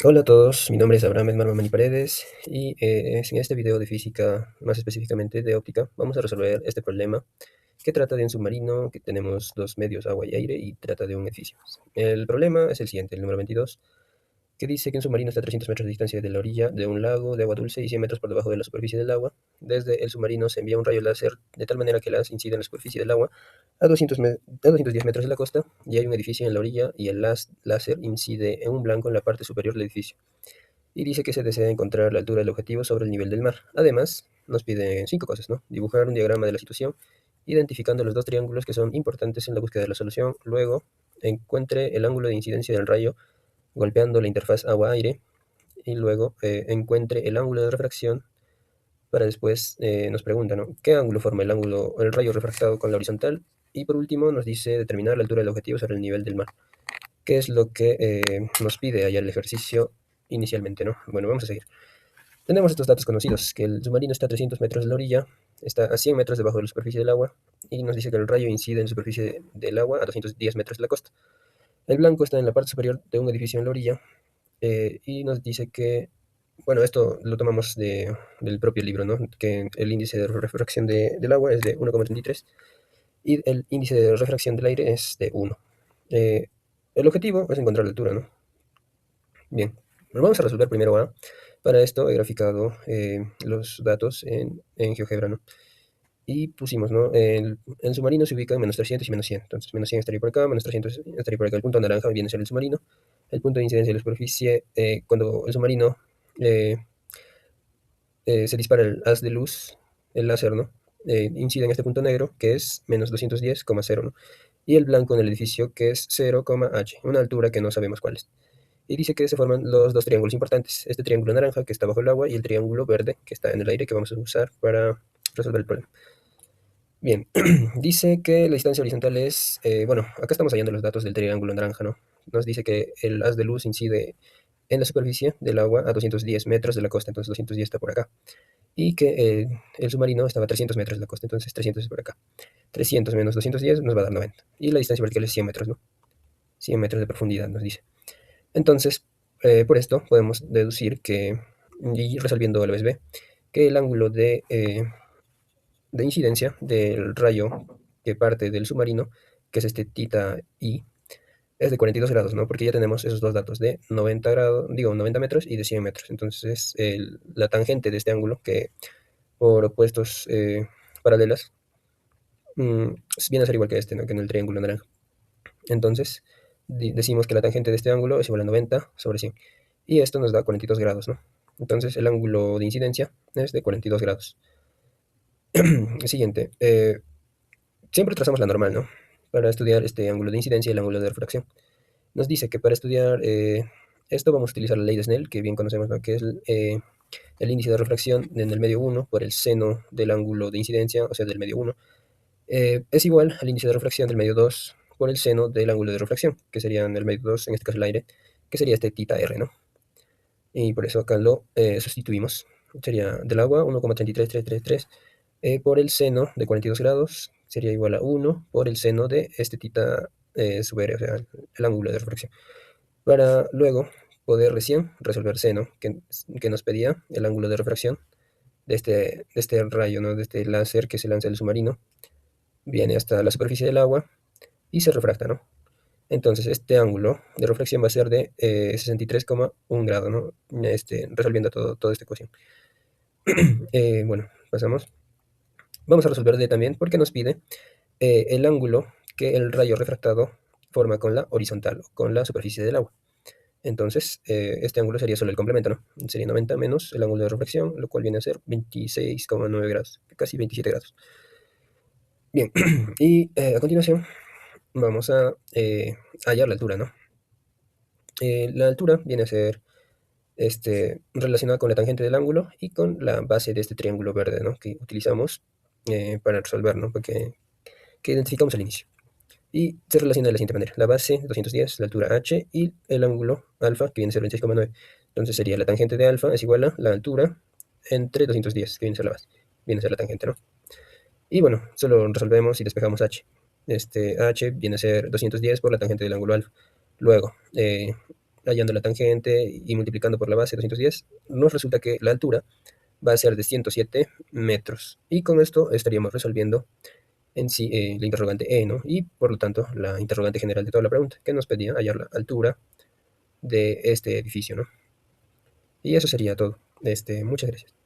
Hola a todos, mi nombre es Abraham Edmarmani Paredes y en este video de física, más específicamente de óptica, vamos a resolver este problema que trata de un submarino que tenemos dos medios, agua y aire, y trata de un edificio. El problema es el siguiente, el número 22, que dice que un submarino está a 300 metros de distancia de la orilla de un lago de agua dulce y 100 metros por debajo de la superficie del agua. Desde el submarino se envía un rayo láser de tal manera que el haz incide en la superficie del agua a 210 metros de la costa, y hay un edificio en la orilla y el haz láser incide en un blanco en la parte superior del edificio. Y dice que se desea encontrar la altura del objetivo sobre el nivel del mar. Además, nos pide cinco cosas, ¿no? Dibujar un diagrama de la situación, identificando los dos triángulos que son importantes en la búsqueda de la solución. Luego, encuentre el ángulo de incidencia del rayo golpeando la interfaz agua-aire. Y luego, encuentre el ángulo de refracción. Para después, nos pregunta, ¿no? ¿Qué ángulo forma el rayo refractado con la horizontal? Y por último, nos dice determinar la altura del objetivo sobre el nivel del mar, que es lo que nos pide allá el ejercicio inicialmente, ¿no? Bueno, vamos a seguir. Tenemos estos datos conocidos, que el submarino está a 300 metros de la orilla, está a 100 metros debajo de la superficie del agua, y nos dice que el rayo incide en la superficie del agua a 210 metros de la costa. El blanco está en la parte superior de un edificio en la orilla, y nos dice que, bueno, esto lo tomamos del propio libro, ¿no? Que el índice de refracción del agua es de 1,33 y el índice de refracción del aire es de 1. Eh, el objetivo es encontrar la altura, ¿no? Bien, vamos a resolver primero A. Para esto he graficado los datos en GeoGebra, ¿no? Y pusimos, ¿no? El submarino se ubica en menos 300 y menos 100. Entonces, menos 100 estaría por acá, menos 300 estaría por acá. El punto naranja viene a ser el submarino. El punto de incidencia de la superficie, cuando el submarino eh, se dispara el haz de luz, el láser, ¿no? Incide en este punto negro, que es menos 210,0, ¿no? Y el blanco en el edificio, que es 0,h, una altura que no sabemos cuál es. Y dice que se forman los dos triángulos importantes, este triángulo naranja que está bajo el agua y el triángulo verde que está en el aire, que vamos a usar para resolver el problema. Bien, dice que la distancia horizontal es, bueno, acá estamos hallando los datos del triángulo naranja, ¿no? Nos dice que el haz de luz incide en la superficie del agua a 210 metros de la costa, entonces 210 está por acá. Y que el submarino estaba a 300 metros de la costa, entonces 300 es por acá. 300 menos 210 nos va a dar 90. Y la distancia vertical es 100 metros, ¿no? 100 metros de profundidad, nos dice. Entonces, por esto podemos deducir que, y resolviendo el OSB, que el ángulo de incidencia del rayo que parte del submarino, que es este tita I, es de 42 grados, ¿no? Porque ya tenemos esos dos datos de 90 grados, digo, 90 metros y de 100 metros. Entonces, la tangente de este ángulo, que por opuestos paralelas, mm, viene a ser igual que este, ¿no? Que en el triángulo naranja. Entonces, decimos que la tangente de este ángulo es igual a 90 sobre 100. Y esto nos da 42 grados, ¿no? Entonces, el ángulo de incidencia es de 42 grados. El siguiente. Siempre trazamos la normal, ¿no? Para estudiar este ángulo de incidencia y el ángulo de refracción. Nos dice que para estudiar esto vamos a utilizar la ley de Snell, que bien conocemos, ¿no? Que es el índice de refracción en el medio 1 por el seno del ángulo de incidencia, o sea, del medio 1, es igual al índice de refracción del medio 2 por el seno del ángulo de refracción, que sería en el medio 2, en este caso el aire, que sería este tita r, ¿no? Y por eso acá lo sustituimos. Sería del agua 1,33333 por el seno de 42 grados, sería igual a 1 por el seno de este tita sub r, o sea, el ángulo de refracción. Para luego poder recién resolver seno, que nos pedía el ángulo de refracción de este rayo, ¿no? De este láser que se lanza del submarino, viene hasta la superficie del agua y se refracta, ¿no? Entonces, este ángulo de reflexión va a ser de 63,1 grado, ¿no? Resolviendo toda esta ecuación. Bueno, pasamos. Vamos a resolver D también porque nos pide el ángulo que el rayo refractado forma con la horizontal, con la superficie del agua. Entonces, este ángulo sería solo el complemento, ¿no? Sería 90 menos el ángulo de reflexión, lo cual viene a ser 26,9 grados, casi 27 grados. Bien, y a continuación vamos a hallar la altura, ¿no? La altura viene a ser relacionada con la tangente del ángulo y con la base de este triángulo verde, ¿no? Que utilizamos para resolver, ¿no? Porque que identificamos al inicio. Y se relaciona de la siguiente manera. La base, 210, la altura h, y el ángulo alfa, que viene a ser 26,9. Entonces sería la tangente de alfa es igual a la altura entre 210, que viene a ser la base. Viene a ser la tangente, ¿no? Y bueno, solo resolvemos y despejamos h. H viene a ser 210 por la tangente del ángulo alfa. Luego, hallando la tangente y multiplicando por la base 210, nos resulta que la altura va a ser de 107 metros. Y con esto estaríamos resolviendo en sí la interrogante E, ¿no? Y por lo tanto la interrogante general de toda la pregunta, que nos pedía hallar la altura de este edificio, ¿no? Y eso sería todo. Muchas gracias.